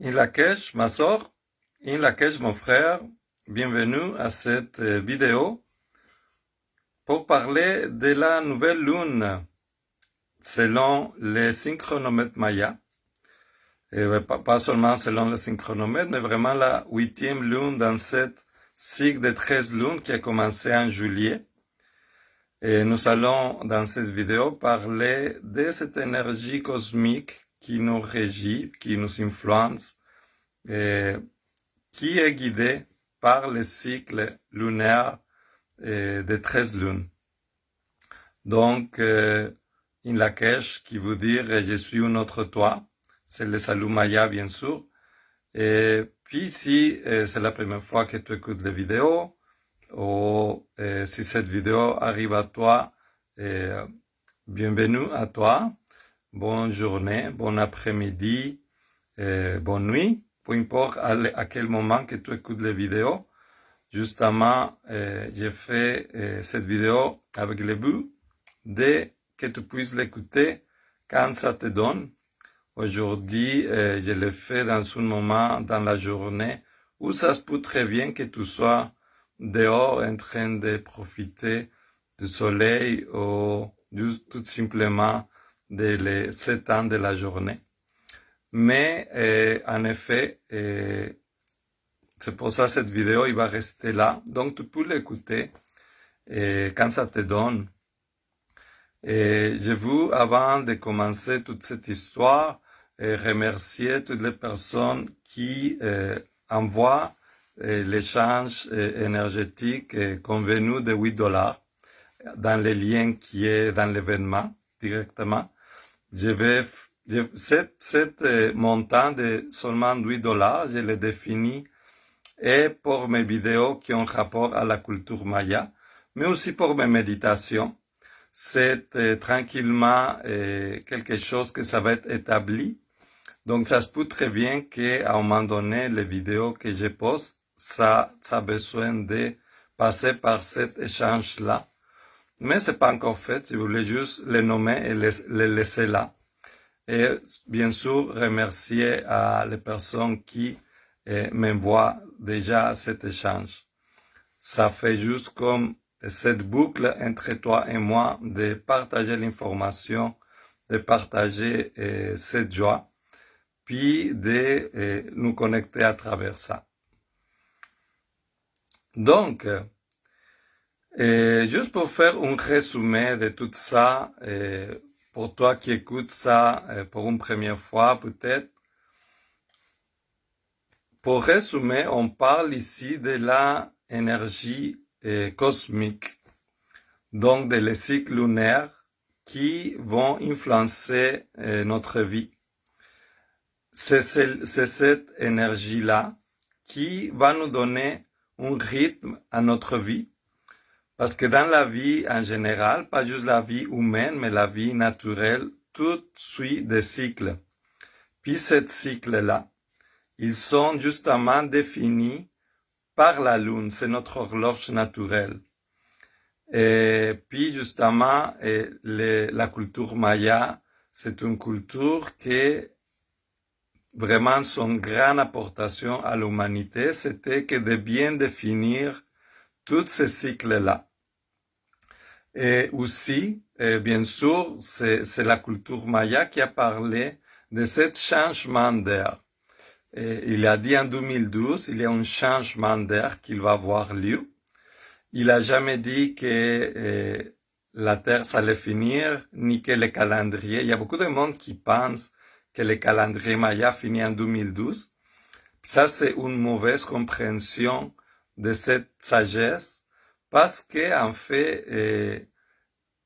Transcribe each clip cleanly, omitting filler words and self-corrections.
In Lakesh, ma sœur, In Lakesh, mon frère, bienvenue à cette vidéo pour parler de la nouvelle lune selon les synchronomètres Maya. Et pas seulement selon le synchronomètre, mais vraiment la 8e lune dans cette cycle de 13 lunes qui a commencé en juillet. Et nous allons dans cette vidéo parler de cette énergie cosmique qui nous régit, qui nous influence, et qui est guidée par le cycle lunaire de 13 lunes. Donc, in Lakesh, qui veut dire « je suis un autre toi », c'est le salut Maya, bien sûr. Et puis, si c'est la première fois que tu écoutes la vidéo, ou si cette vidéo arrive à toi, bienvenue à toi, bonne journée, bon après-midi, bonne nuit, peu importe à quel moment que tu écoutes la vidéo. Justement, j'ai fait cette vidéo avec le but de que tu puisses l'écouter quand ça te donne. Aujourd'hui, je l'ai fait dans un moment dans la journée où ça se peut très bien que tu sois dehors en train de profiter du soleil ou tout simplement les 7 ans de la journée. Mais en effet, c'est pour ça que cette vidéo il va rester là. Donc tu peux l'écouter quand ça te donne. Et je veux, avant de commencer toute cette histoire, remercier toutes les personnes qui envoient l'échange énergétique convenu de $8 dans le lien qui est dans l'événement directement. Cet montant de seulement $8, je l'ai défini et pour mes vidéos qui ont rapport à la culture maya, mais aussi pour mes méditations. C'est tranquillement quelque chose que ça va être établi. Donc, ça se peut très bien qu'à un moment donné, les vidéos que je poste, ça a besoin de passer par cet échange-là. Mais c'est pas encore fait. Je voulais juste les nommer et les laisser là. Et bien sûr, remercier à les personnes qui m'envoient déjà cet échange. Ça fait juste comme cette boucle entre toi et moi de partager l'information, de partager cette joie, puis de nous connecter à travers ça. Donc, juste pour faire un résumé de tout ça, pour toi qui écoutes ça pour une première fois peut-être, pour résumer, on parle ici de la énergie cosmique, donc de les cycles lunaires qui vont influencer notre vie. C'est cette énergie-là qui va nous donner un rythme à notre vie, parce que dans la vie en général, pas juste la vie humaine, mais la vie naturelle, tout suit des cycles. Puis ces cycles-là, ils sont justement définis par la lune, c'est notre horloge naturelle. Et puis justement, la culture maya, c'est une culture qui vraiment son grande apportation à l'humanité, c'était que de bien définir tous ces cycles-là. Et aussi, bien sûr, c'est la culture maya qui a parlé de ce changement d'air. Il a dit en 2012, il y a un changement d'air qui va avoir lieu. Il a jamais dit que la Terre allait finir, ni que le calendrier. Il y a beaucoup de monde qui pense que le calendrier Maya finit en 2012. Ça, c'est une mauvaise compréhension de cette sagesse, parce que en fait,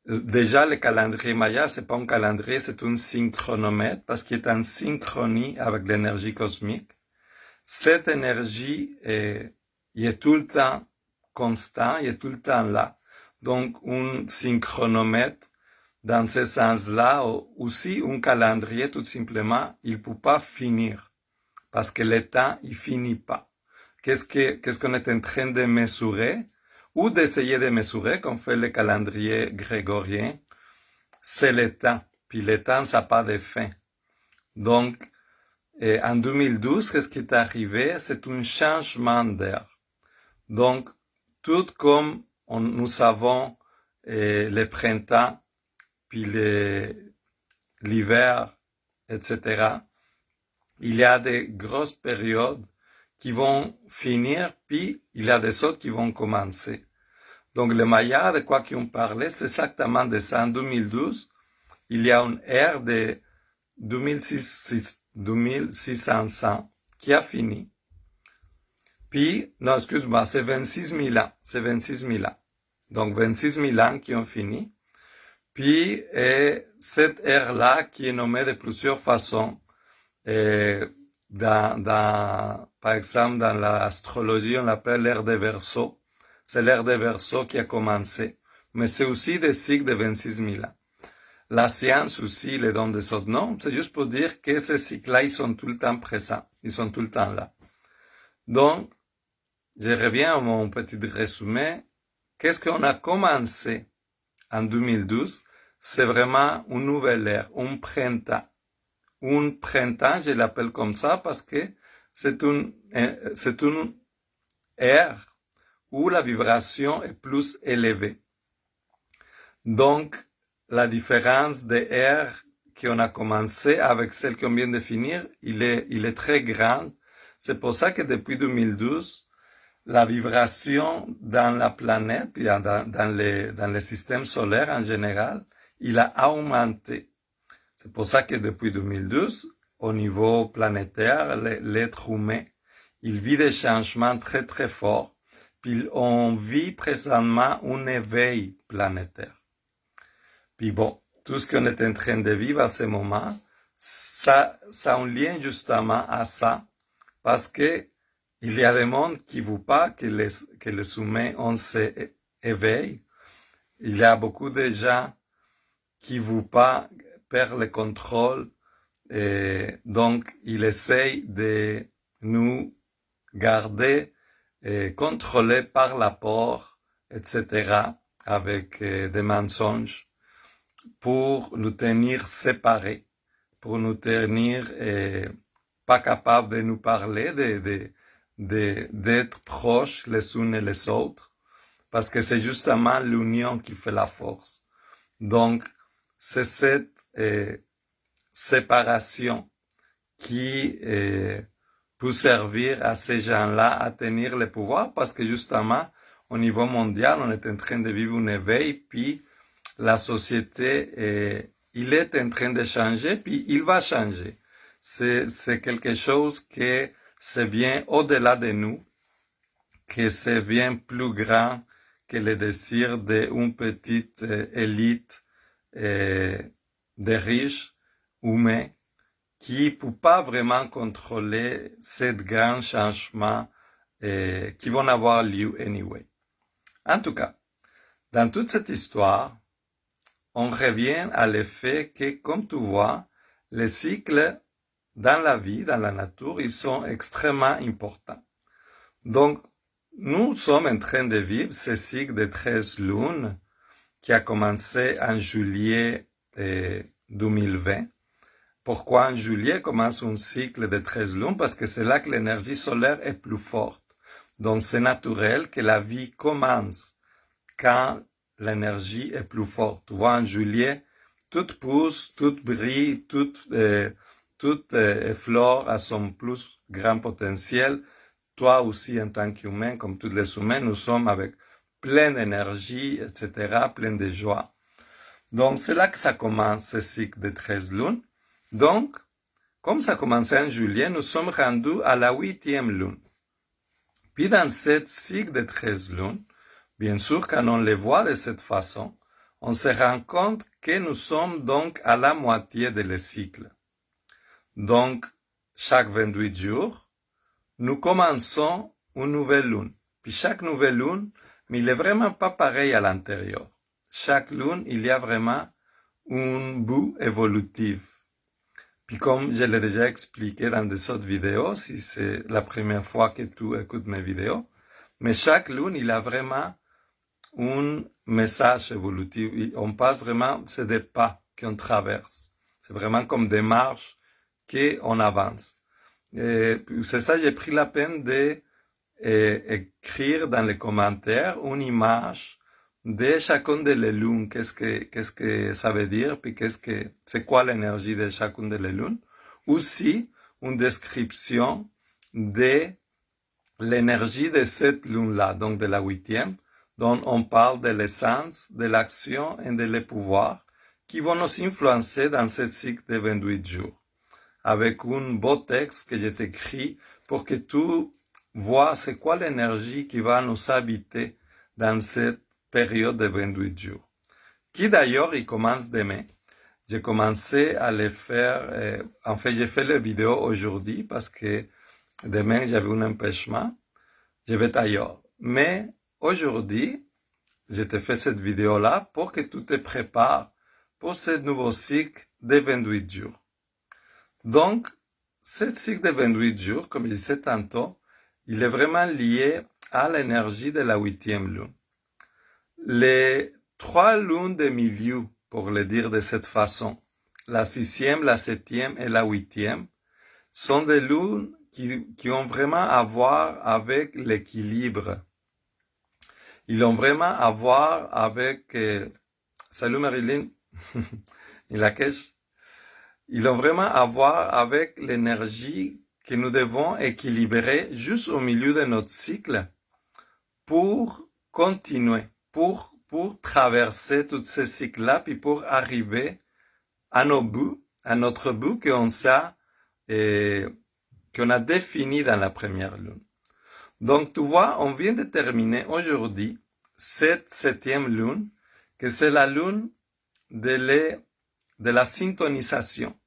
déjà le calendrier Maya, c'est pas un calendrier, c'est un synchronomètre, parce qu'il est en synchronie avec l'énergie cosmique. Cette énergie il est tout le temps constant, il est tout le temps là. Donc, un synchronomètre, dans ce sens-là, aussi un calendrier, tout simplement, il peut pas finir. Parce que le temps, il finit pas. Qu'est-ce qu'on est en train de mesurer? Ou d'essayer de mesurer, comme fait le calendrier grégorien? C'est le temps. Puis le temps, ça n'a pas de fin. Donc, Et en 2012, qu'est-ce qui est arrivé? C'est un changement d'air. Donc, tout comme nous avons le printemps, puis l'hiver, etc., il y a des grosses périodes qui vont finir, puis il y a des autres qui vont commencer. Donc, le Maya, de quoi qu'on parlait, c'est exactement de ça. En 2012, il y a une ère de 2600 ans qui a fini. Puis, non, excuse-moi, c'est 26 000 ans. C'est 26 000 ans. Donc, 26 000 ans qui ont fini. Puis, cette ère-là, qui est nommée de plusieurs façons, par exemple, dans l'astrologie, on l'appelle l'ère des Verseaux. C'est l'ère des Verseaux qui a commencé. Mais c'est aussi des cycles de 26 000 ans. La science aussi les donne des autres noms. C'est juste pour dire que ces cycles-là, ils sont tout le temps présents. Ils sont tout le temps là. Donc, je reviens à mon petit résumé. Qu'est-ce qu'on a commencé en 2012? C'est vraiment une nouvelle ère, un printemps. Un printemps, je l'appelle comme ça parce que c'est une ère où la vibration est plus élevée. Donc, la différence des ères qu'on a commencé avec celle qu'on vient de finir, il est très grande. C'est pour ça que depuis 2012, la vibration dans la planète, dans le système solaire en général, il a augmenté. C'est pour ça que depuis 2012, au niveau planétaire, l'être humain, il vit des changements très très forts. Puis on vit présentement un éveil planétaire. Puis bon, tout ce qu'on est en train de vivre à ce moment, ça a un lien justement à ça, parce que il y a des mondes qui ne voient pas que les humains ont cet éveil. Il y a beaucoup de gens qui ne voient pas perdre le contrôle, et donc ils essayent de nous garder contrôlés par la peur, etc., avec des mensonges, pour nous tenir séparés, pour nous tenir pas capables de nous parler, d'être proches les uns et les autres, parce que c'est justement l'union qui fait la force. Donc, c'est cette séparation qui peut servir à ces gens-là à tenir le pouvoir, parce que justement, au niveau mondial, on est en train de vivre un éveil, puis la société, il est en train de changer, puis il va changer. C'est quelque chose que c'est bien au-delà de nous, que c'est bien plus grand que le désir d'une petite élite de riches humains qui ne peut pas vraiment contrôler ces grands changements qui vont avoir lieu anyway. En tout cas, dans toute cette histoire, on revient à l'effet que, comme tu vois, les cycles dans la vie, dans la nature, ils sont extrêmement importants. Donc, nous sommes en train de vivre ce cycle de 13 lunes qui a commencé en juillet 2020. Pourquoi en juillet commence un cycle de 13 lunes? Parce que c'est là que l'énergie solaire est plus forte. Donc, c'est naturel que la vie commence quand l'énergie est plus forte. Tu vois, en juillet, tout pousse, tout brille, tout effleure à son plus grand potentiel. Toi aussi, en tant qu'humain, comme tous les humains, nous sommes avec plein d'énergie, etc., plein de joie. Donc, c'est là que ça commence, ce cycle de 13 lunes. Donc, comme ça a commencé en juillet, nous sommes rendus à la 8e lune. Puis, dans ce cycle de 13 lunes, bien sûr, quand on les voit de cette façon, on se rend compte que nous sommes donc à la moitié de le cycle. Donc, chaque 28 jours, nous commençons une nouvelle lune. Puis chaque nouvelle lune, mais il n'est vraiment pas pareil à l'intérieur. Chaque lune, il y a vraiment un bout évolutif. Puis comme je l'ai déjà expliqué dans des autres vidéos, si c'est la première fois que tu écoutes mes vidéos, mais chaque lune, il a vraiment un message évolutif. On passe vraiment, c'est des pas qu'on traverse. C'est vraiment comme des marches qu'on avance. C'est ça, j'ai pris la peine de écrire dans les commentaires une image de chacune des lunes, qu'est-ce que ça veut dire, puis c'est quoi l'énergie de chacune des lunes. Aussi, une description de l'énergie de cette lune-là, donc de la 8e, dont on parle de l'essence, de l'action et de le pouvoir, qui vont nous influencer dans ce cycle de 28 jours. Avec un beau texte que j'ai écrit pour que tu vois c'est quoi l'énergie qui va nous habiter dans cette période de 28 jours. Qui d'ailleurs, il commence demain. J'ai commencé à le faire, en fait, j'ai fait la vidéo aujourd'hui parce que demain, j'avais un empêchement. Je vais ailleurs. Mais aujourd'hui, je te fais cette vidéo-là pour que tu te prépares pour ce nouveau cycle de 28 jours. Donc, ce cycle de 28 jours, comme je disais tantôt, il est vraiment lié à l'énergie de la 8e lune. Les 3 lunes de milieu, pour le dire de cette façon, la 6e, la 7e et la 8e, sont des lunes qui ont vraiment à voir avec l'équilibre. Ils ont vraiment à voir avec... salut Marilyn, il la cache. Ils ont vraiment à voir avec l'énergie que nous devons équilibrer juste au milieu de notre cycle pour continuer, pour traverser tous ces cycles-là, puis pour arriver à notre but qu'on a défini dans la première lune. Donc, tu vois, on vient de terminer aujourd'hui cette 7e lune, que c'est la lune de la syntonisation.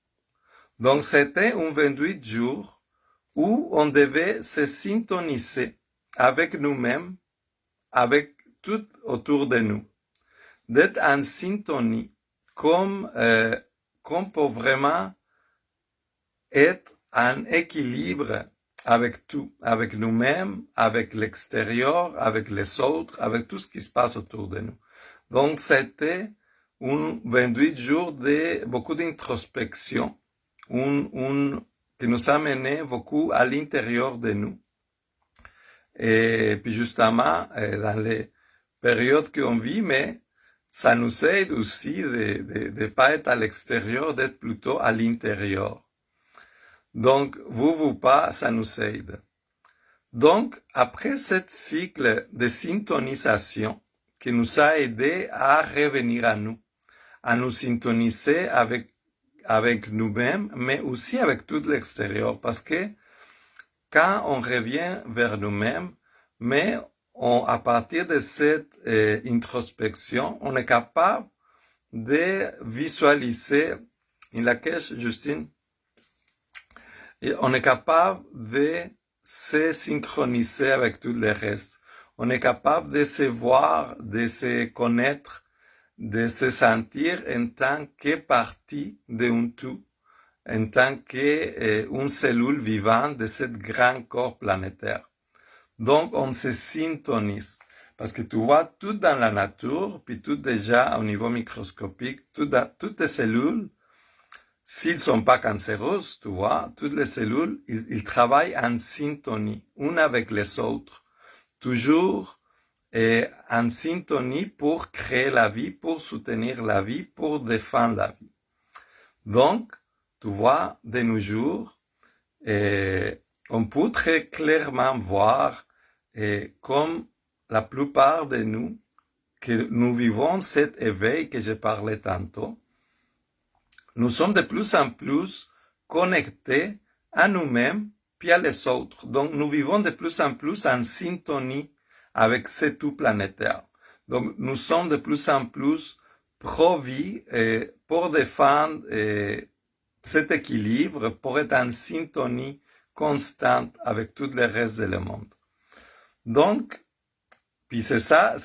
Donc, c'était un 28 jours où on devait se syntoniser avec nous-mêmes, avec tout autour de nous. D'être en syntonie comme pour vraiment être en équilibre avec tout, avec nous-mêmes, avec l'extérieur, avec les autres, avec tout ce qui se passe autour de nous. Donc, c'était un 28 jours de beaucoup d'introspection, qui nous a mené beaucoup à l'intérieur de nous. Et puis justement, dans les périodes qu'on vit, mais ça nous aide aussi de pas être à l'extérieur, d'être plutôt à l'intérieur. Donc, vous pas, ça nous aide. Donc, après ce cycle de syntonisation qui nous a aidé à revenir à nous syntoniser avec nous-mêmes, mais aussi avec tout l'extérieur, parce que quand on revient vers nous-mêmes, mais à partir de cette introspection, on est capable de visualiser, in la caisse, Justine, et on est capable de se synchroniser avec tout le reste. On est capable de se voir, de se connaître, de se sentir en tant que partie d'un tout, en tant qu'une cellule vivante de ce grand corps planétaire. Donc, on se syntonise. Parce que tu vois, tout dans la nature, puis tout déjà au niveau microscopique, toutes les cellules, s'ils sont pas cancéreuses, tu vois, toutes les cellules, ils travaillent en syntonie, une avec les autres. Toujours en syntonie pour créer la vie, pour soutenir la vie, pour défendre la vie. Donc, tu vois, de nos jours, on peut très clairement voir, comme la plupart de nous, que nous vivons cet éveil que je parlais tantôt. Nous sommes de plus en plus connectés à nous-mêmes puis à les autres. Donc, nous vivons de plus en plus en syntonie avec ce tout planétaire. Donc, nous sommes de plus en plus pro-vie pour défendre cet équilibre, pour être en syntonie constante avec tout le reste du monde. Donc, puis c'est ça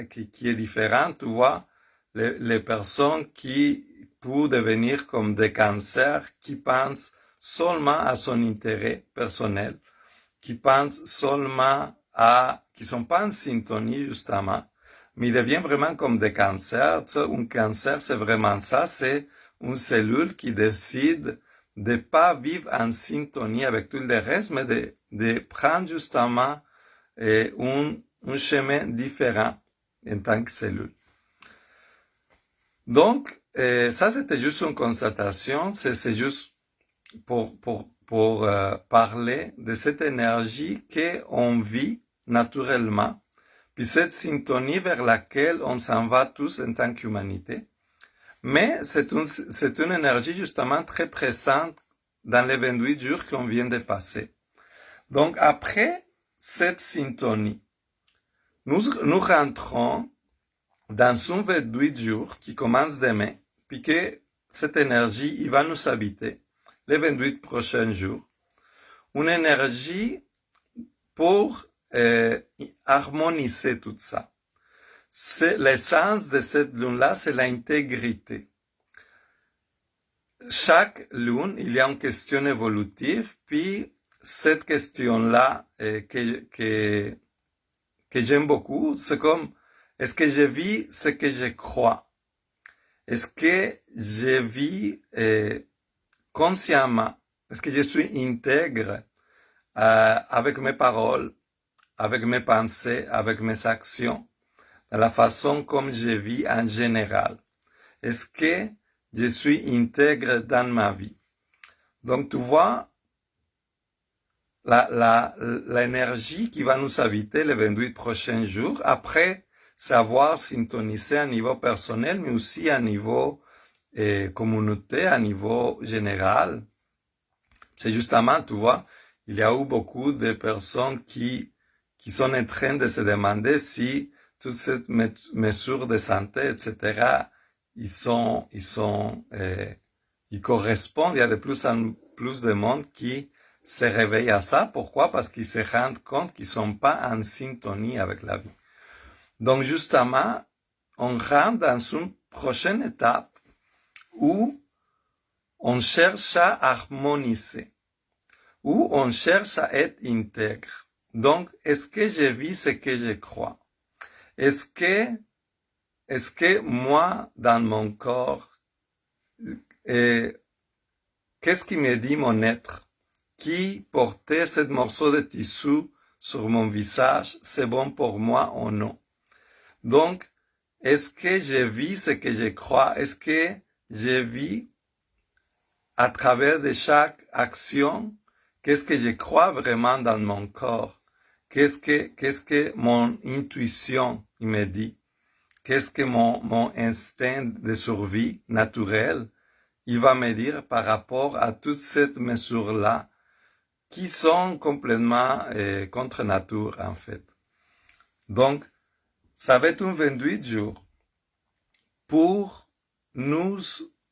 qui est différent, tu vois, les personnes qui peuvent devenir comme des cancers, qui pensent seulement à son intérêt personnel, qui pensent seulement qui sont pas en syntonie justement, mais ils deviennent vraiment comme des cancers. Tu sais, un cancer, c'est vraiment ça, c'est une cellule qui décide de pas vivre en syntonie avec tout le reste, mais de prendre justement un chemin différent en tant que cellule. Donc, ça c'était juste une constatation, c'est juste pour parler de cette énergie qu'on vit naturellement, puis cette syntonie vers laquelle on s'en va tous en tant qu'humanité. Mais c'est une énergie justement très présente dans les 28 jours qu'on vient de passer. Donc après cette syntonie, nous rentrons dans un 28 jours qui commence demain, puis que cette énergie, il va nous habiter les 28 prochains jours. Une énergie pour harmoniser tout ça. C'est l'essence de cette lune-là, c'est l'intégrité. Chaque lune, il y a une question évolutive, puis cette question-là que j'aime beaucoup, c'est comme, est-ce que je vis ce que je crois? Est-ce que je vis consciemment? Est-ce que je suis intègre avec mes paroles, avec mes pensées, avec mes actions, de la façon comme je vis en général? Est-ce que je suis intègre dans ma vie? Donc, tu vois, l'énergie qui va nous habiter les 28 prochains jours, après savoir syntoniser à niveau personnel, mais aussi à niveau communauté, à niveau général. C'est justement, tu vois, il y a eu beaucoup de personnes qui sont en train de se demander si toutes ces mesures de santé, etc., ils correspondent. Il y a de plus en plus de monde qui se réveille à ça. Pourquoi? Parce qu'ils se rendent compte qu'ils sont pas en syntonie avec la vie. Donc, justement, on rentre dans une prochaine étape où on cherche à harmoniser, où on cherche à être intègre. Donc, est-ce que je vis ce que je crois? Est-ce que moi, dans mon corps, qu'est-ce qui me dit mon être? Qui portait ce morceau de tissu sur mon visage, c'est bon pour moi ou non? Donc, est-ce que je vis ce que je crois? Est-ce que je vis à travers de chaque action? Qu'est-ce que je crois vraiment dans mon corps? Qu'est-ce que mon intuition me dit? Qu'est-ce que mon instinct de survie naturel, il va me dire par rapport à toute cette mesure-là, qui sont complètement contre nature, en fait. Donc, ça va être un 28 jours pour nous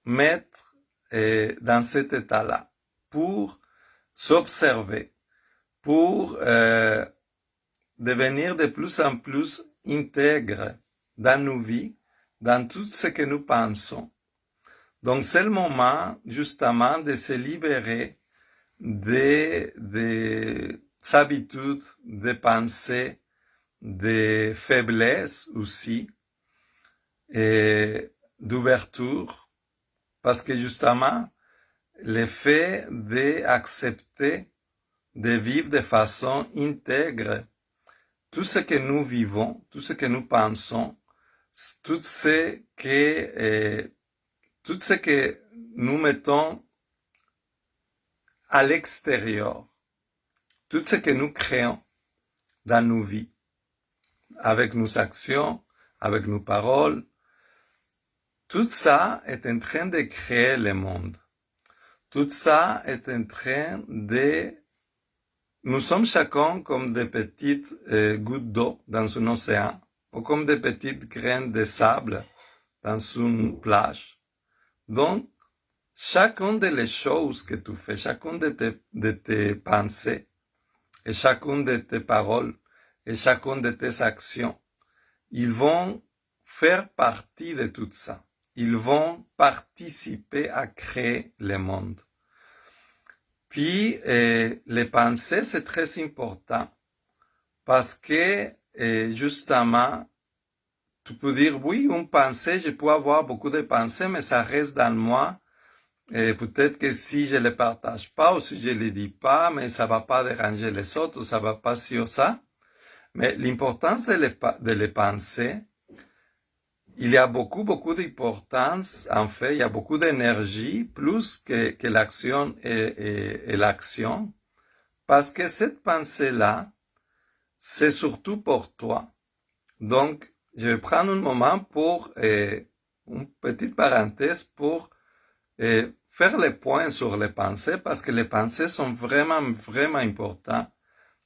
mettre dans cet état-là, pour s'observer, pour devenir de plus en plus intègre dans nos vies, dans tout ce que nous pensons. Donc, c'est le moment, justement, de se libérer des habitudes, des pensées, des faiblesses aussi, et d'ouverture, parce que justement, le fait d'accepter de vivre de façon intègre tout ce que nous vivons, tout ce que nous pensons, tout ce que nous mettons à l'extérieur, tout ce que nous créons dans nos vies, avec nos actions, avec nos paroles, tout ça est en train de créer le monde. Tout ça est en train de... Nous sommes chacun comme des petites gouttes d'eau dans un océan, ou comme des petites graines de sable dans une plage. Donc, chacune des choses que tu fais, chacune de tes pensées, et chacune de tes paroles, et chacune de tes actions, ils vont faire partie de tout ça. Ils vont participer à créer le monde. Puis, les pensées, c'est très important parce que, justement, tu peux dire, oui, une pensée, je peux avoir beaucoup de pensées, mais ça reste dans moi, Et peut-être que si je les partage pas ou si je les dis pas, mais ça va pas déranger les autres, ou ça va pas ci ou ça. Mais l'importance de les penser, il y a beaucoup d'importance, en fait, il y a beaucoup d'énergie, plus que l'action et l'action, parce que cette pensée-là, c'est surtout pour toi. Donc, je vais prendre un moment pour, une petite parenthèse pour faire les points sur les pensées, parce que les pensées sont vraiment importantes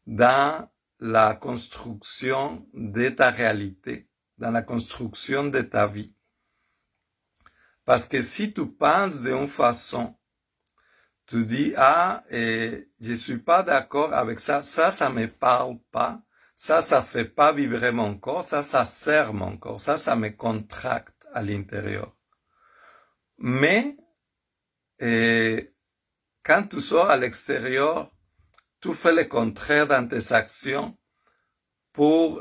dans la construction de ta réalité, dans la construction de ta vie. Parce que si tu penses d'une façon, tu dis, je suis pas d'accord avec ça, ça me parle pas, ça fait pas vibrer mon corps, ça serre mon corps, ça me contracte à l'intérieur. Mais, quand tu sors à l'extérieur, tu fais le contraire dans tes actions pour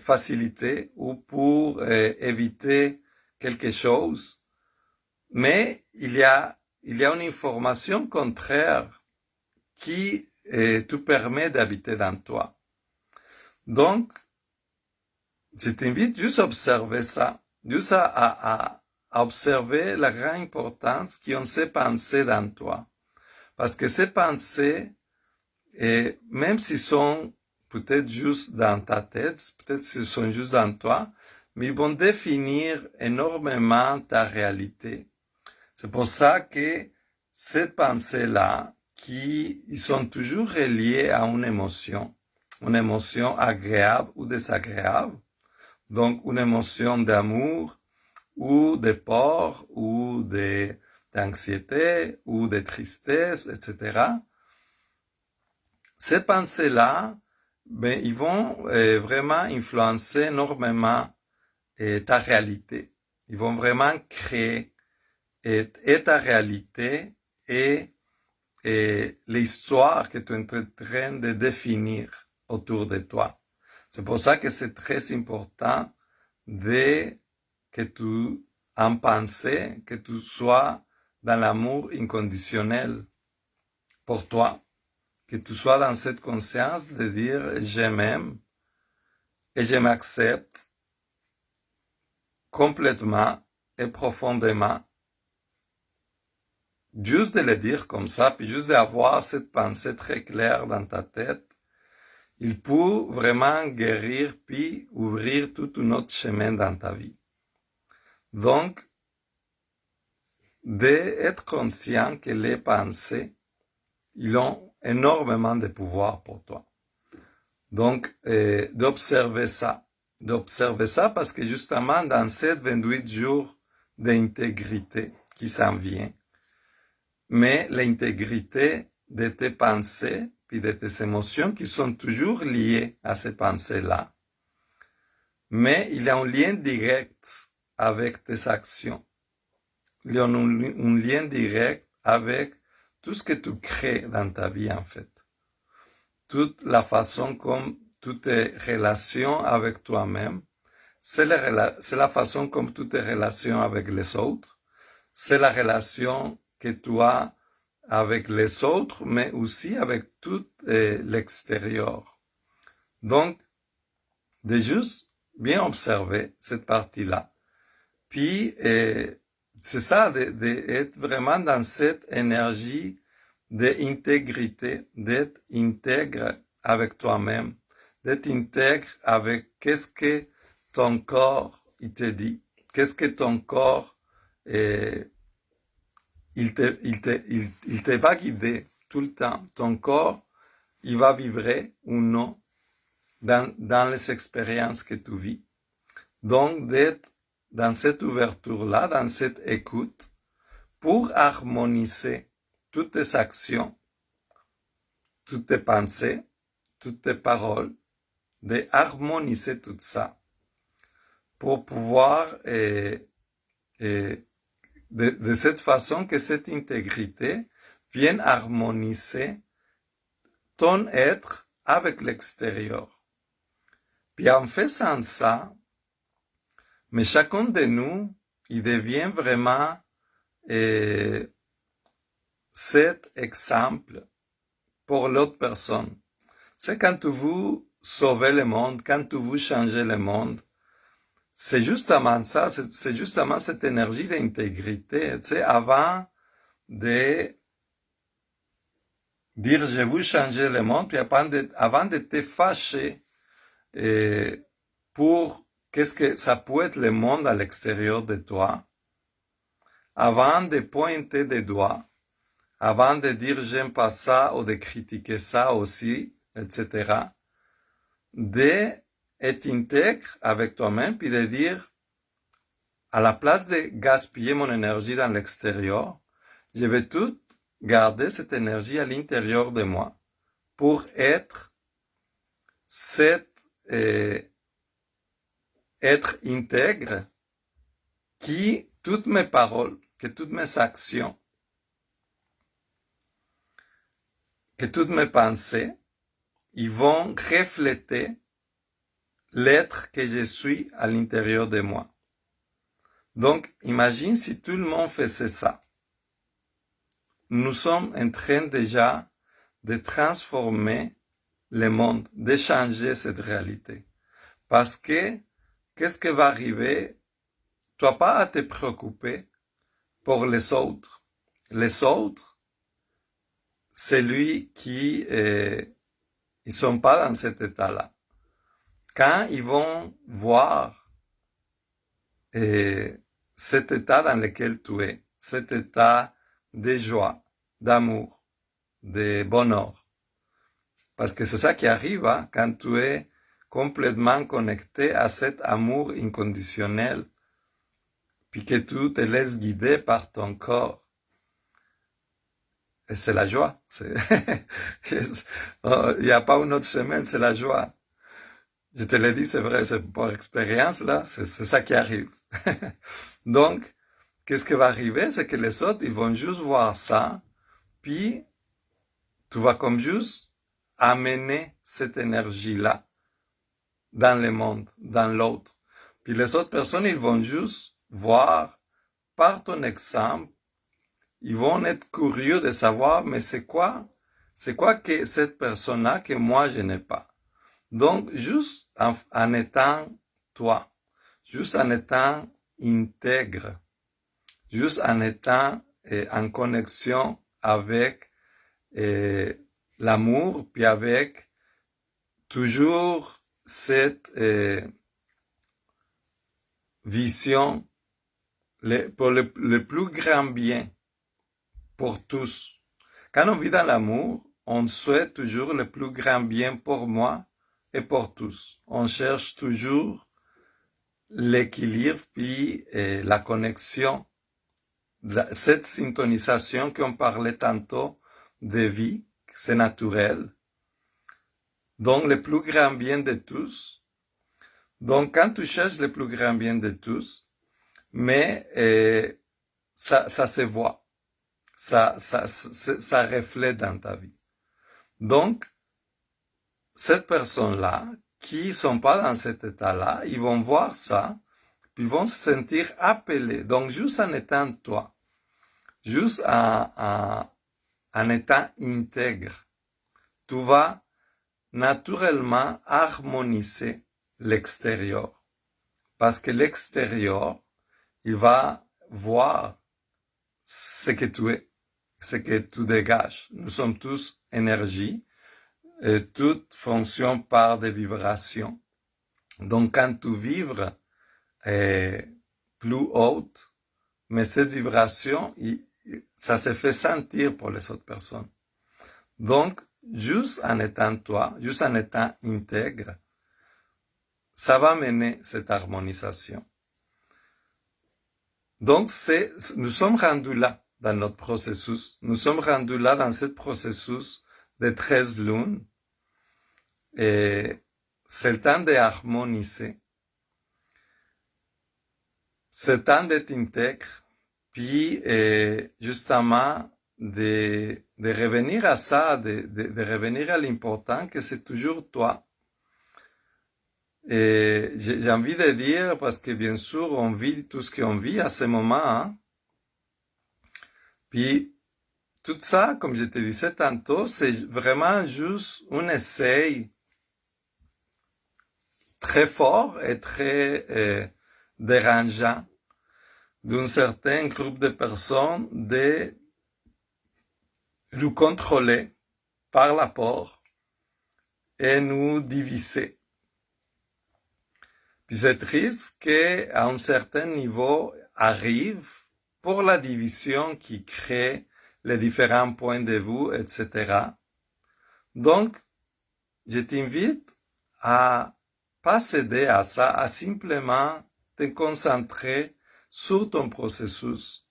faciliter ou pour éviter quelque chose. Mais il y a une information contraire qui te permet d'habiter dans toi. Donc, je t'invite juste à observer ça, juste à observer la grande importance qu'ont ces pensées dans toi. Parce que ces pensées, même s'ils sont peut-être juste dans ta tête, peut-être s'ils sont juste dans toi, mais ils vont définir énormément ta réalité. C'est pour ça que ces pensées-là, ils sont toujours reliées à une émotion agréable ou désagréable, donc une émotion d'amour ou de peur ou d'anxiété ou de tristesse, etc. Ces pensées-là, ils vont vraiment influencer énormément ta réalité. Ils vont vraiment créer ta réalité et l'histoire que tu es en train de définir autour de toi. C'est pour ça que c'est très important que tu en penses, que tu sois dans l'amour inconditionnel pour toi, que tu sois dans cette conscience de dire je m'aime et je m'accepte complètement et profondément. Juste de le dire comme ça, puis juste d'avoir cette pensée très claire dans ta tête, il peut vraiment guérir puis ouvrir tout un autre chemin dans ta vie. Donc, d'être conscient que les pensées, ils ont énormément de pouvoir pour toi. Donc, d'observer ça parce que justement, dans ces 28 jours d'intégrité qui s'en vient, mais l'intégrité de tes pensées puis de tes émotions qui sont toujours liées à ces pensées-là. Mais il y a un lien direct avec tes actions. Il y a un lien direct avec tout ce que tu crées dans ta vie, en fait. Toute la façon comme toutes tes relations avec toi-même, c'est la façon comme toutes tes relations avec les autres, c'est la relation que tu as avec les autres, mais aussi avec tout l'extérieur. Donc, de juste bien observer cette partie-là. Puis, c'est ça, d'être vraiment dans cette énergie d'intégrité, d'être intègre avec toi-même, d'être intègre avec qu'est-ce que ton corps il te dit, qu'est-ce que ton corps il te va guider tout le temps. Ton corps, il va vibrer ou non dans les expériences que tu vis. Donc, d'être dans cette ouverture-là, dans cette écoute, pour harmoniser toutes tes actions, toutes tes pensées, toutes tes paroles, de harmoniser tout ça, pour pouvoir, de cette façon que cette intégrité vienne harmoniser ton être avec l'extérieur. Puis en faisant ça, mais chacun de nous, il devient vraiment cet exemple pour l'autre personne. C'est quand vous sauvez le monde, quand vous changez le monde, c'est justement ça, c'est justement cette énergie d'intégrité. Tu sais, avant de dire je veux changer le monde, puis avant de te fâcher pour qu'est-ce que ça peut être le monde à l'extérieur de toi, avant de pointer des doigts, avant de dire j'aime pas ça ou de critiquer ça aussi, etc., d'être intègre avec toi-même puis de dire à la place de gaspiller mon énergie dans l'extérieur, je vais tout garder cette énergie à l'intérieur de moi pour être être intègre qui toutes mes paroles, que toutes mes actions, que toutes mes pensées, ils vont refléter l'être que je suis à l'intérieur de moi. Donc, imagine si tout le monde faisait ça. Nous sommes en train déjà de transformer le monde, de changer cette réalité. Parce que, qu'est-ce qui va arriver? Tu n'as pas à te préoccuper pour les autres. Les autres, c'est lui qui, ils sont pas dans cet état-là. Quand ils vont voir cet état dans lequel tu es, cet état de joie, d'amour, de bonheur, parce que c'est ça qui arrive hein, quand tu es complètement connecté à cet amour inconditionnel, puis que tu te laisses guider par ton corps. Et c'est la joie. Il n'y a pas une autre chemin, c'est la joie. Je te l'ai dit, c'est vrai, c'est par expérience, là, c'est ça qui arrive. Donc, qu'est-ce qui va arriver? C'est que les autres, ils vont juste voir ça, puis tu vas comme juste amener cette énergie-là dans le monde, dans l'autre. Puis les autres personnes, ils vont juste voir par ton exemple, ils vont être curieux de savoir, mais c'est quoi que cette personne-là que moi je n'ai pas. Donc, juste en étant toi, juste en étant intègre, juste en étant en connexion avec l'amour, puis avec toujours cette vision pour le plus grand bien pour tous. Quand on vit dans l'amour, on souhaite toujours le plus grand bien pour moi et pour tous. On cherche toujours l'équilibre puis la connexion, cette syntonisation qu'on parlait tantôt de vie, c'est naturel. Donc le plus grand bien de tous. Donc quand tu cherches le plus grand bien de tous, mais ça se voit. Ça reflète dans ta vie. Donc, cette personne-là, qui sont pas dans cet état-là, ils vont voir ça, puis vont se sentir appelés. Donc, juste en étant toi, juste en étant intègre, tu vas naturellement harmoniser l'extérieur. Parce que l'extérieur, il va voir ce que tu es, ce que tu dégages. Nous sommes tous énergie, et tout fonctionne par des vibrations. Donc, quand tu vibres plus haute, mais cette vibration, ça se fait sentir pour les autres personnes. Donc, juste en étant toi, juste en étant intègre, ça va mener cette harmonisation. Donc, nous sommes rendus là dans notre processus. Nous sommes rendus là dans ce processus de 13 lunes. Et c'est le temps de harmoniser. C'est le temps d'être intègre. Puis, justement, de revenir à ça, de revenir à l'important que c'est toujours toi. Et j'ai envie de dire, parce que bien sûr, on vit tout ce qu'on vit à ce moment, hein. Puis, tout ça, comme je te disais tantôt, c'est vraiment juste un essai très fort et très dérangeant d'un certain groupe de personnes de nous contrôler par la peur et nous diviser. Puis c'est triste qu'à un certain niveau arrive pour la division qui crée les différents points de vue, etc. Donc, je t'invite à pas céder à ça, à simplement te concentrer sur ton processus.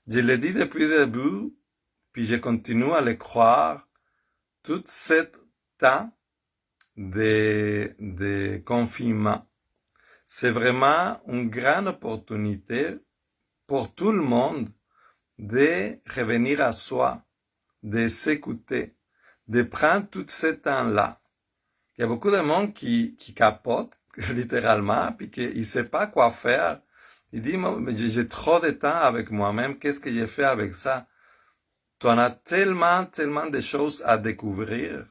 Je l'ai dit depuis le début, puis je continue à le croire, tout ce temps de confinement, c'est vraiment une grande opportunité pour tout le monde de revenir à soi, de s'écouter, de prendre tout ce temps-là. Il y a beaucoup de monde qui capote, littéralement, puis qui ne sait pas quoi faire. Il dit, j'ai trop de temps avec moi-même, qu'est-ce que j'ai fait avec ça? Tu en as tellement de choses à découvrir.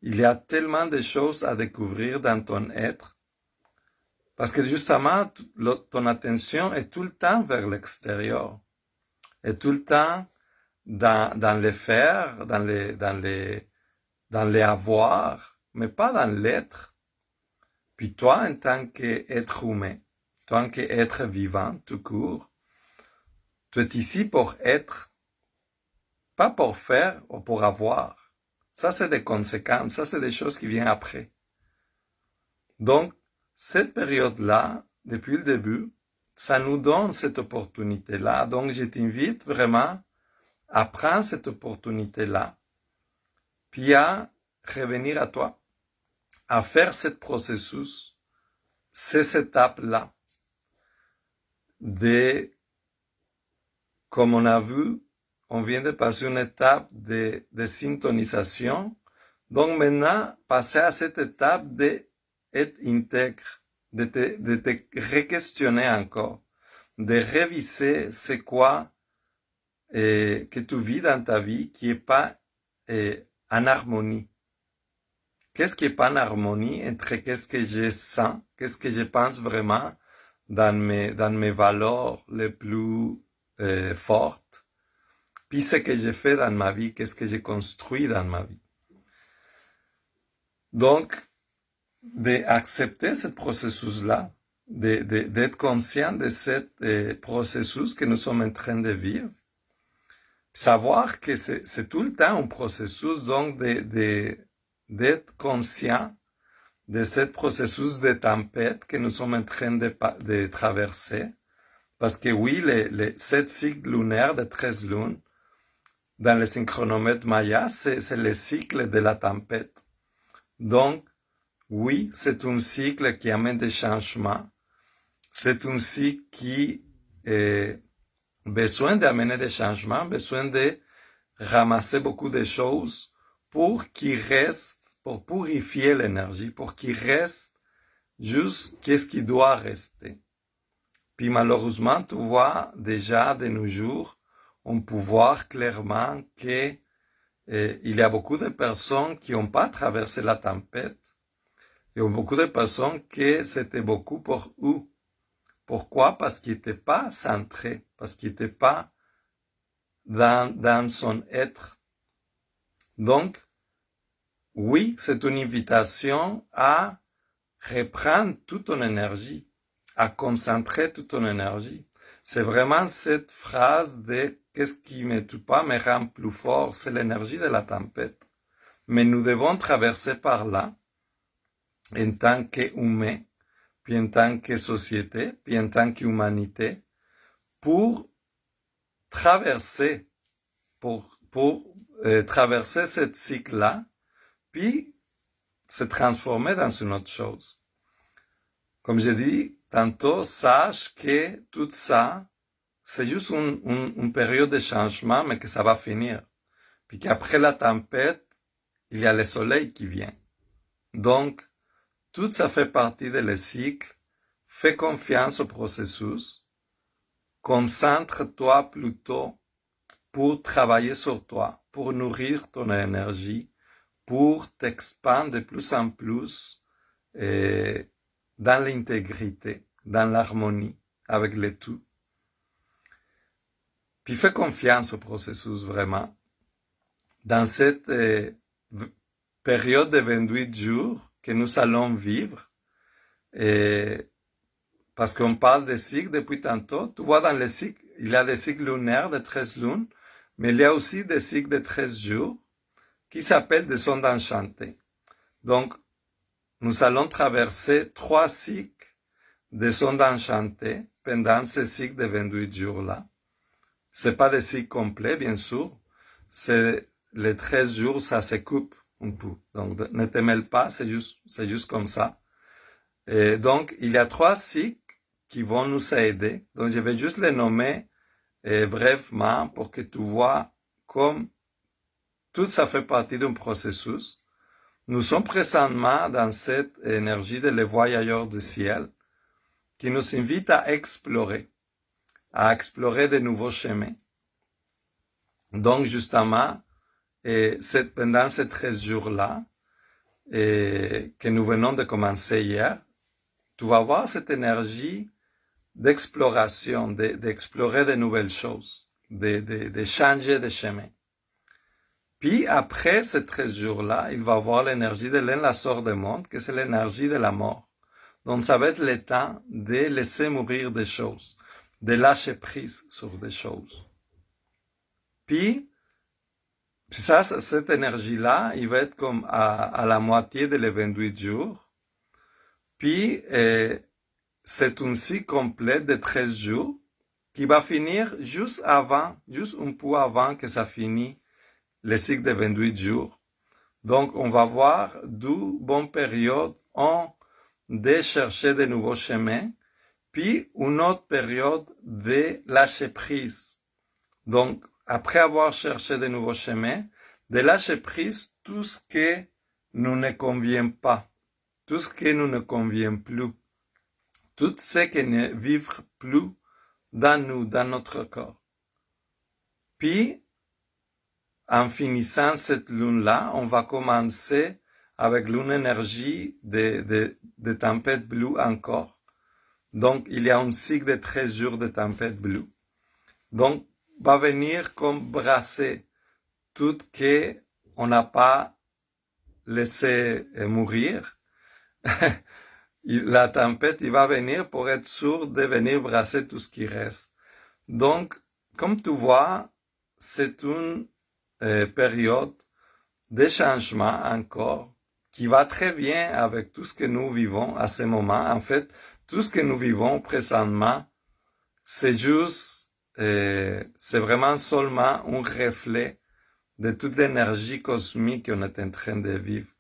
Il y a tellement de choses à découvrir dans ton être. Parce que justement, ton attention est tout le temps vers l'extérieur. Est tout le temps dans les faire, dans les avoir, mais pas dans l'être. Puis toi, en tant qu'être humain, toi, en tant qu'être vivant, tout court, tu es ici pour être, pas pour faire ou pour avoir. Ça, c'est des conséquences, ça, c'est des choses qui viennent après. Donc, cette période-là, depuis le début, ça nous donne cette opportunité-là. Donc, je t'invite vraiment à prendre cette opportunité-là, puis à revenir à toi, à faire ce processus, ces étapes-là, comme on a vu, on vient de passer une étape de syntonisation. Donc maintenant, passer à cette étape d'être intègre, de te re-questionner encore, de réviser c'est quoi que tu vis dans ta vie qui est pas en harmonie. Qu'est-ce qui est pas en harmonie entre qu'est-ce que je sens, qu'est-ce que je pense vraiment dans mes valeurs les plus fortes, puis ce que j'ai fait dans ma vie, qu'est-ce que j'ai construit dans ma vie. Donc, d'accepter ce processus-là, d'être conscient de ce processus que nous sommes en train de vivre, savoir que c'est tout le temps un processus, donc d'être conscient de ce processus de tempête que nous sommes en train de traverser. Parce que oui, les 7 cycles lunaires de 13 lunes, dans le synchronomètre Maya, c'est le cycle de la tempête. Donc, oui, c'est un cycle qui amène des changements. C'est un cycle qui a besoin d'amener des changements, besoin de ramasser beaucoup de choses pour qu'il reste, pour purifier l'énergie, pour qu'il reste juste qu'est-ce qui doit rester. Puis malheureusement, tu vois déjà de nos jours, on peut voir clairement que il y a beaucoup de personnes qui n'ont pas traversé la tempête. Il y a beaucoup de personnes que c'était beaucoup pour eux. Pourquoi? Parce qu'ils n'étaient pas centrés, parce qu'ils n'étaient pas dans son être. Donc, oui, c'est une invitation à reprendre toute ton énergie, à concentrer toute ton énergie. C'est vraiment cette phrase de « qu'est-ce qui me tue pas me rend plus fort », c'est l'énergie de la tempête. Mais nous devons traverser par là, en tant qu'humains, puis en tant que société, puis en tant qu'humanité, pour traverser, traverser ce cycle-là, puis se transformer dans une autre chose. Comme j'ai dit tantôt, sache que tout ça, c'est juste une période de changement, mais que ça va finir. Puis qu'après la tempête, il y a le soleil qui vient. Donc, tout ça fait partie de le cycle. Fais confiance au processus. Concentre-toi plutôt pour travailler sur toi, pour nourrir ton énergie, pour t'expandre de plus en plus dans l'intégrité, dans l'harmonie avec le tout. Puis fais confiance au processus vraiment. Dans cette période de 28 jours que nous allons vivre, parce qu'on parle des cycles depuis tantôt, tu vois dans les cycles, il y a des cycles lunaires de 13 lunes, mais il y a aussi des cycles de 13 jours qui s'appellent des ondes enchantées. Donc, nous allons traverser 3 cycles des ondes enchantées pendant ces cycles de 28 jours-là. C'est pas des cycles complets, bien sûr. C'est les 13 jours, ça se coupe un peu. Donc, ne te mêle pas, c'est juste comme ça. Et donc, il y a 3 cycles qui vont nous aider. Donc, je vais juste les nommer brièvement pour que tu vois comme tout ça fait partie d'un processus. Nous sommes présentement dans cette énergie de les voyageurs du ciel qui nous invite à explorer de nouveaux chemins. Donc, justement, pendant ces 13 jours-là, que nous venons de commencer hier, tu vas voir cette énergie d'exploration, d'explorer de nouvelles choses, de changer de chemin. Puis après ces 13 jours-là, il va avoir l'énergie de l'enlaceur des mondes, que c'est l'énergie de la mort. Donc ça va être le temps de laisser mourir des choses, de lâcher prise sur des choses. Puis ça, cette énergie-là, il va être comme à la moitié de les 28 jours. Puis c'est un cycle complet de 13 jours qui va finir juste un peu avant que ça finisse le cycle de 28 jours. Donc, on va voir deux bonnes périodes de chercher de nouveaux chemins, puis une autre période de lâcher prise. Donc, après avoir cherché de nouveaux chemins, de lâcher prise tout ce qui nous ne convient pas, tout ce qui nous ne convient plus, tout ce qui ne vivre plus dans nous, dans notre corps. Puis, en finissant cette lune-là, on va commencer avec l'une énergie de tempête bleue encore. Donc, il y a un cycle de 13 jours de tempête bleue. Donc, va venir comme brasser tout ce qu'on n'a pas laissé mourir. La tempête, il va venir pour être sûr de venir brasser tout ce qui reste. Donc, comme tu vois, c'est une période de changement encore qui va très bien avec tout ce que nous vivons à ce moment. En fait, tout ce que nous vivons présentement, c'est juste, c'est vraiment seulement un reflet de toute l'énergie cosmique qu'on est en train de vivre.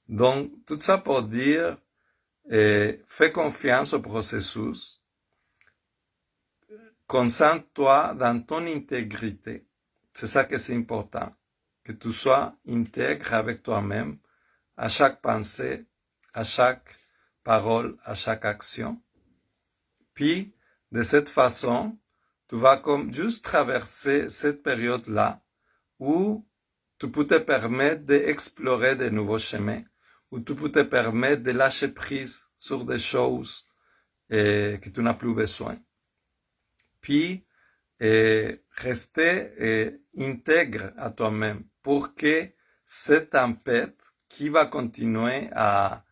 Donc, tout ça pour dire, fais confiance au processus, concentre-toi dans ton intégrité. C'est ça que c'est important, que tu sois intègre avec toi-même à chaque pensée, à chaque parole, à chaque action. Puis, de cette façon, tu vas comme juste traverser cette période-là où tu peux te permettre d'explorer de nouveaux chemins, où tu peux te permettre de lâcher prise sur des choses que tu n'as plus besoin. Puis, rester intègre à toi-même pour que cette tempête qui va continuer à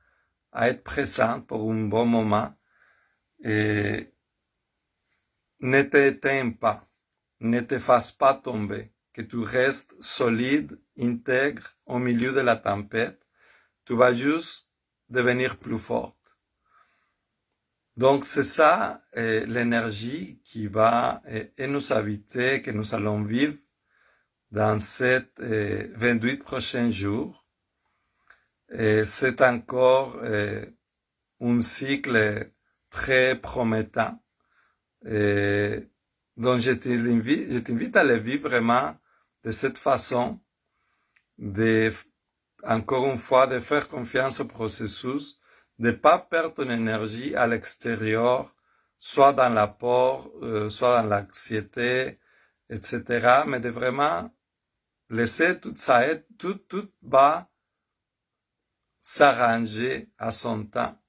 être présente pour un bon moment ne t'éteigne pas, ne te fasse pas tomber, que tu restes solide, intègre au milieu de la tempête, tu vas juste devenir plus forte. Donc c'est ça l'énergie qui va nous inviter, que nous allons vivre dans ces 28 prochains jours. C'est encore un cycle très promettant. Donc je t'invite à le vivre vraiment de cette façon, encore une fois, de faire confiance au processus, de ne pas perdre ton énergie à l'extérieur, soit dans la peur, soit dans l'anxiété, etc. Mais de vraiment laisser tout ça, tout va s'arranger à son temps.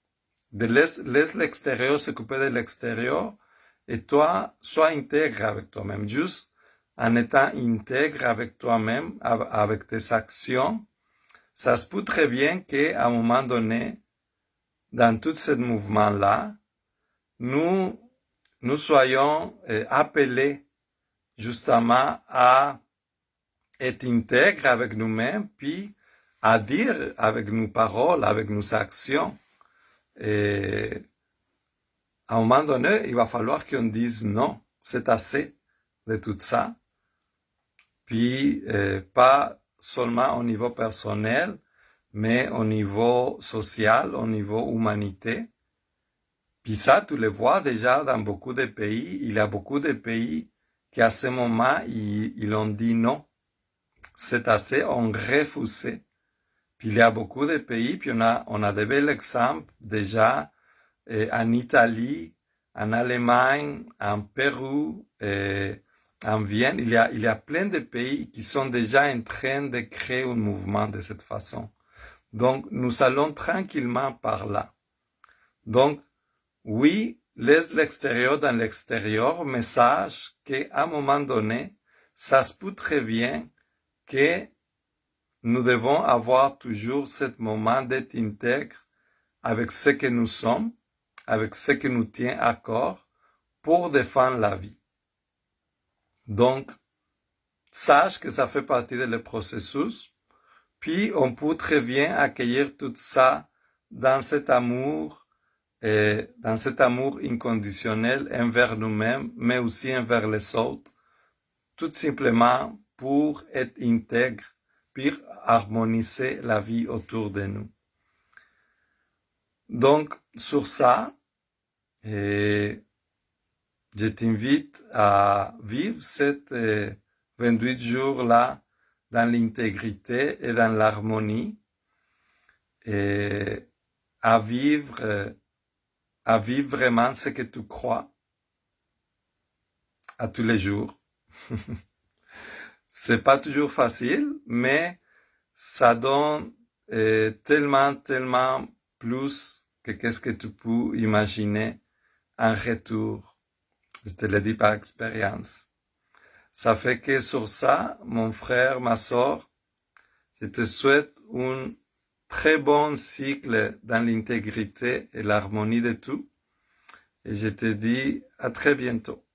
Laisse l'extérieur s'occuper de l'extérieur et toi, sois intègre avec toi-même. Juste en étant intègre avec toi-même, avec tes actions, ça se peut très bien qu'à un moment donné, dans tout ce mouvement-là, nous soyons appelés justement à être intègres avec nous-mêmes, puis à dire avec nos paroles, avec nos actions. Et à un moment donné, il va falloir qu'on dise non, c'est assez de tout ça. Puis pas seulement au niveau personnel, mais au niveau social, au niveau humanité. Puis ça, tu le vois déjà dans beaucoup de pays. Il y a beaucoup de pays qui à ce moment, ils ont dit non. C'est assez, on refusé. Puis il y a beaucoup de pays, puis on a de bels exemples déjà en Italie, en Allemagne, en Pérou, en Vienne. Il y a plein de pays qui sont déjà en train de créer un mouvement de cette façon. Donc, nous allons tranquillement par là. Donc, oui, laisse l'extérieur dans l'extérieur, mais sache qu'à un moment donné, ça se peut très bien que nous devons avoir toujours ce moment d'être intègre avec ce que nous sommes, avec ce qui nous tient à corps pour défendre la vie. Donc, sache que ça fait partie du processus, puis on peut très bien accueillir tout ça dans cet amour inconditionnel envers nous-mêmes, mais aussi envers les autres, tout simplement pour être intègre, pour harmoniser la vie autour de nous. Donc, sur ça, je t'invite à vivre cette 28 jours-là dans l'intégrité et dans l'harmonie, et à vivre vraiment ce que tu crois à tous les jours. C'est pas toujours facile, mais ça donne tellement plus que qu'est-ce que tu peux imaginer en retour. Je te le dis par expérience. Ça fait que sur ça, mon frère, ma sœur, je te souhaite un très bon cycle dans l'intégrité et l'harmonie de tout. Et je te dis à très bientôt.